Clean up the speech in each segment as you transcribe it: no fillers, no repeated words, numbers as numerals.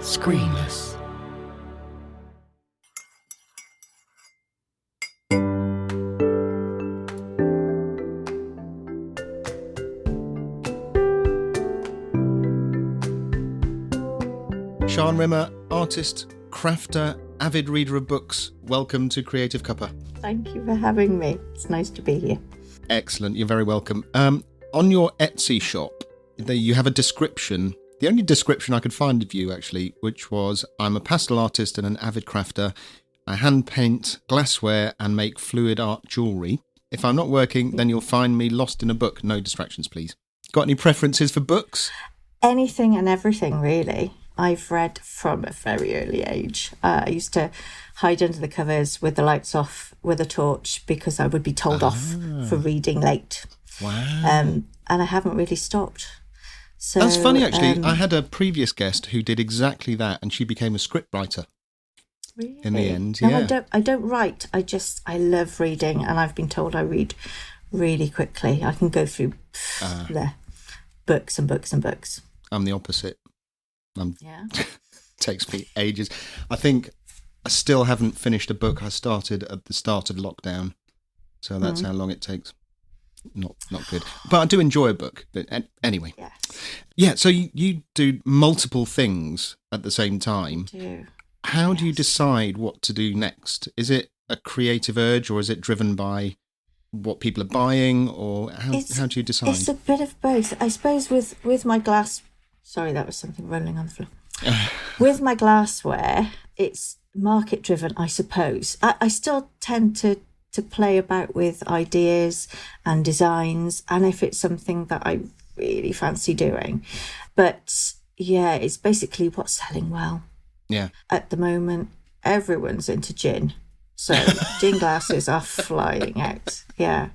Screenless. Shan Rimmer, artist, crafter, avid reader of books. Welcome to Creative Cuppa. Thank you for having me. It's nice to be here. Excellent, you're very welcome. On your Etsy shop, you have a description, the only description I could find of you actually, which was, I'm a pastel artist and an avid crafter. I hand paint glassware and make fluid art jewellery. If I'm not working, then you'll find me lost in a book. No distractions, please. Got any preferences for books? Anything and everything, really. I've read from a very early age. I used to hide under the covers with the lights off with a torch because I would be told off for reading late. Wow. And I haven't really stopped. So That's funny, actually. I had a previous guest who did exactly that, and she became a scriptwriter. Really? In the end, No, yeah. I don't write. I love reading, and I've been told I read really quickly. I can go through books and books and books. I'm the opposite. Yeah. Takes me ages. I think I still haven't finished a book I started at the start of lockdown. So that's how long it takes. Not good. But I do enjoy a book. But anyway. Yes. Yeah, so you do multiple things at the same time. I do. How do you decide what to do next? Is it a creative urge or is it driven by what people are buying, or how do you decide? It's a bit of both. I suppose with my glass... Sorry, that was something rolling on the floor. With my glassware, it's market driven, I suppose. I still tend to play about with ideas and designs, and if it's something that I really fancy doing. But yeah, it's basically what's selling well. Yeah. At the moment, everyone's into gin. So gin glasses are flying out. Yeah.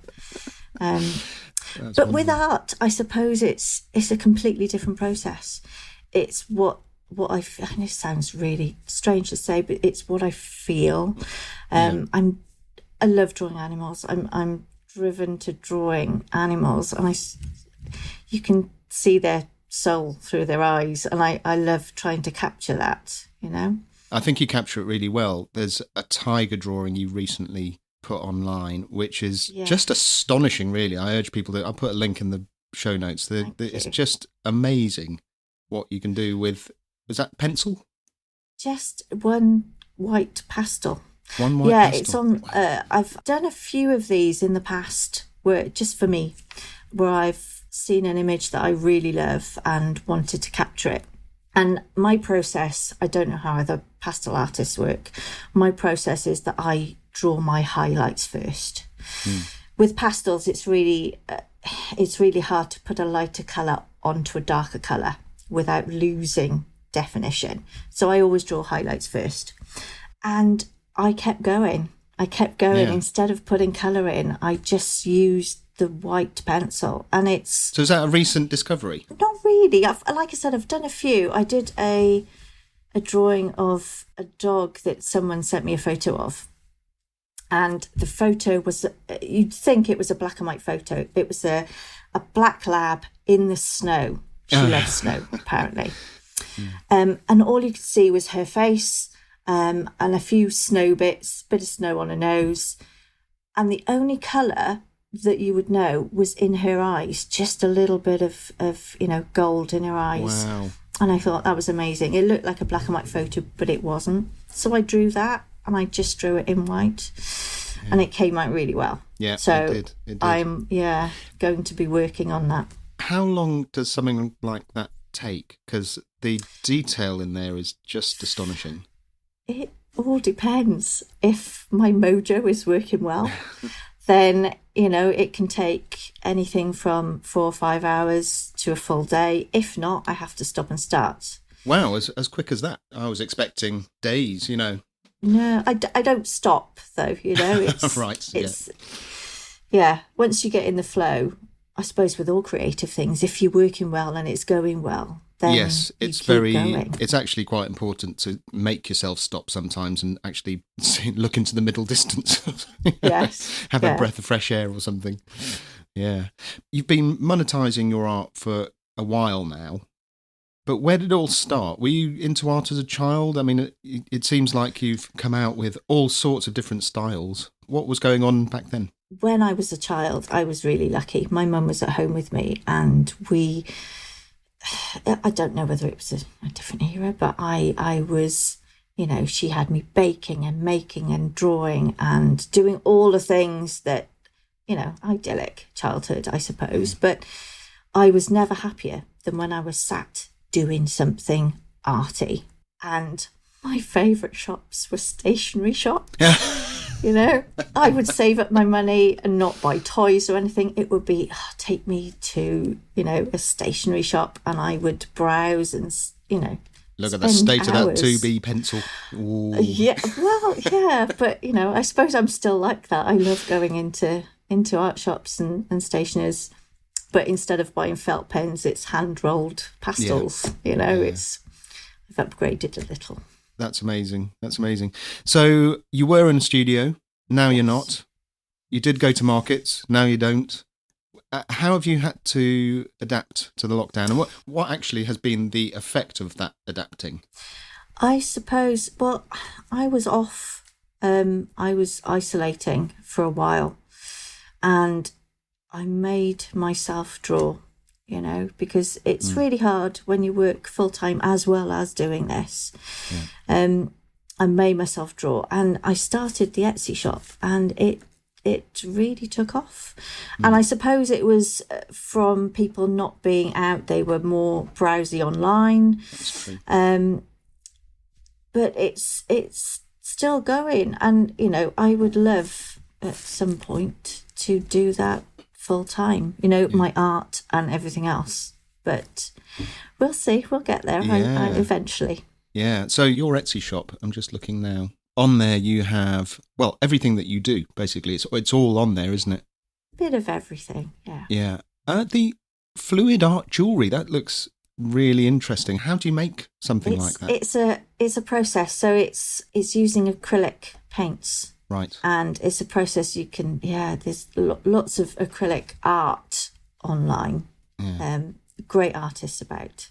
But with art, I suppose it's a completely different process. It's what I know it sounds really strange to say, but it's what I feel. I love drawing animals. I'm driven to drawing animals, and you can see their soul through their eyes, and I love trying to capture that. You know. I think you capture it really well. There's a tiger drawing you recently put online, which is just astonishing, really. I urge people I'll put a link in the show notes. It's just amazing what you can do with, was that pencil? Just one white pastel. One white pastel. It's on, I've done a few of these in the past, where just for me, where I've seen an image that I really love and wanted to capture it. And my process, I don't know how other pastel artists work. My process is that I draw my highlights first. With pastels, it's really hard to put a lighter colour onto a darker colour without losing definition. So I always draw highlights first. And I kept going. Instead of putting colour in, I just used the white pencil, and it's... So is that a recent discovery? Not really. Like I said, I've done a few. I did a drawing of a dog that someone sent me a photo of, and the photo was, you'd think it was a black and white photo. It was a black lab in the snow. She loves snow, apparently. And all you could see was her face, and a few snow bits, bit of snow on her nose, and the only colour that you would know was in her eyes, just a little bit of gold in her eyes. Wow. And I thought that was amazing. It looked like a black and white photo, but it wasn't. So I drew that, and I just drew it in white, and it came out really well. Yeah, so it did. I'm going to be working on that. How long does something like that take? Because the detail in there is just astonishing. It all depends. If my mojo is working well, then, it can take anything from 4 or 5 hours to a full day. If not, I have to stop and start. Wow, as quick as that. I was expecting days, No, I don't stop, though, It's, right, once you get in the flow, I suppose with all creative things, if you're working well and it's going well, then yes, it's going. It's actually quite important to make yourself stop sometimes and actually look into the middle distance. Yes. Have a breath of fresh air or something. Yeah. You've been monetising your art for a while now. But where did it all start? Were you into art as a child? I mean, it seems like you've come out with all sorts of different styles. What was going on back then? When I was a child, I was really lucky. My mum was at home with me, and I don't know whether it was a different era, but I was, she had me baking and making and drawing and doing all the things that, idyllic childhood, I suppose. But I was never happier than when I was sat doing something arty. And my favourite shops were stationery shops. I would save up my money and not buy toys or anything. It would be take me to, a stationery shop, and I would browse and, look at the state hours. Of that 2B pencil. Ooh. Yeah, well, yeah, but, I suppose I'm still like that. I love going into art shops and stationers, but instead of buying felt pens, it's hand-rolled pastels. I've upgraded a little. That's amazing. So you were in a studio, now you're not. You did go to markets, now you don't. How have you had to adapt to the lockdown, and what actually has been the effect of that adapting? I suppose, well, I was off. I was isolating for a while, and I made myself draw, because it's really hard when you work full time as well as doing this. Yeah. I made myself draw, and I started the Etsy shop, and it really took off. And I suppose it was from people not being out; they were more browsy online. That's true. But it's still going, and I would love at some point to do that full time, my art and everything else. But we'll see, we'll get there eventually. Yeah, so your Etsy shop, I'm just looking now. On there you have, well, everything that you do, basically. It's all on there, isn't it? Bit of everything, yeah. Yeah. The fluid art jewellery, that looks really interesting. How do you make something like that? It's a process. So it's using acrylic paints. Right. And it's a process you can, there's lots of acrylic art online. Yeah. Great artists about.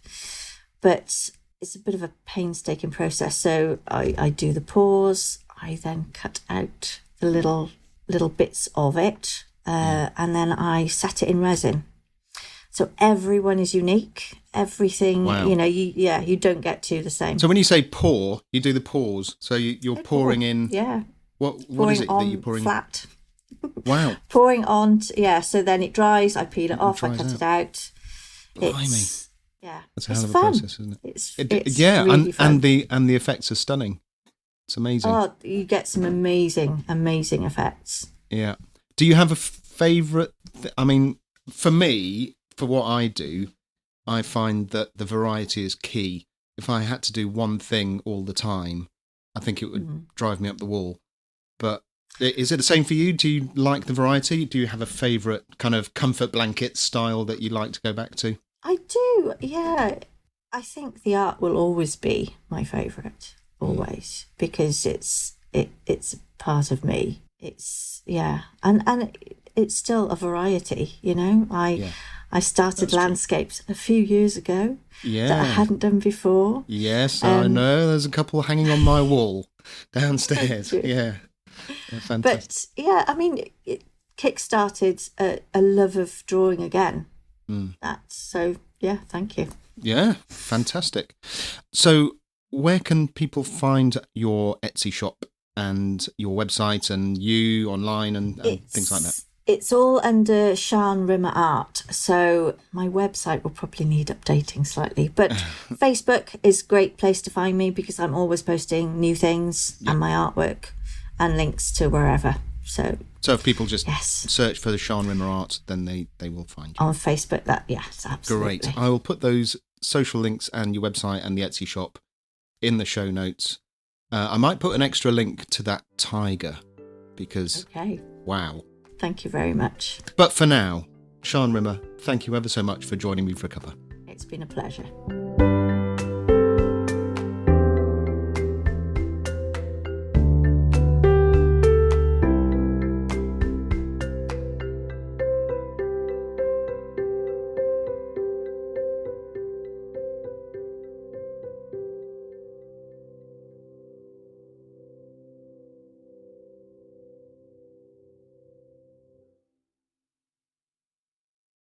But it's a bit of a painstaking process. So I do the pores, I then cut out the little bits of it, and then I set it in resin. So everyone is unique. Everything, wow. You don't get two the same. So when you say pour, you do the pores. So you're pouring in. Yeah. What is it that you're pouring? Flat. Wow. Pouring on, so then it dries, I peel it off, I cut it out. It's, that's a hell of a fun. Process, isn't it? It's really fun. and the effects are stunning. It's amazing. Oh, you get some amazing effects. Yeah. Do you have a favourite? I mean, for me, for what I do, I find that the variety is key. If I had to do one thing all the time, I think it would drive me up the wall. But is it the same for you? Do you like the variety? Do you have a favourite kind of comfort blanket style that you like to go back to? I do, yeah. I think the art will always be my favourite, always, because it's part of me. It's, and it's still a variety, I started landscapes a few years ago that I hadn't done before. Yes, I know. There's a couple hanging on my wall downstairs. Yeah. Fantastic. But, it kick-started a love of drawing again. So, thank you. Yeah, fantastic. So where can people find your Etsy shop and your website and you online and things like that? It's all under Shan Rimmer Art, so my website will probably need updating slightly. But Facebook is a great place to find me because I'm always posting new things and my artwork and links to wherever. So if people just search for the Shan Rimmer Art, then they will find you. On Facebook, absolutely. Great. I will put those social links and your website and the Etsy shop in the show notes. I might put an extra link to that tiger because, wow. Thank you very much. But for now, Shan Rimmer, thank you ever so much for joining me for a cuppa. It's been a pleasure.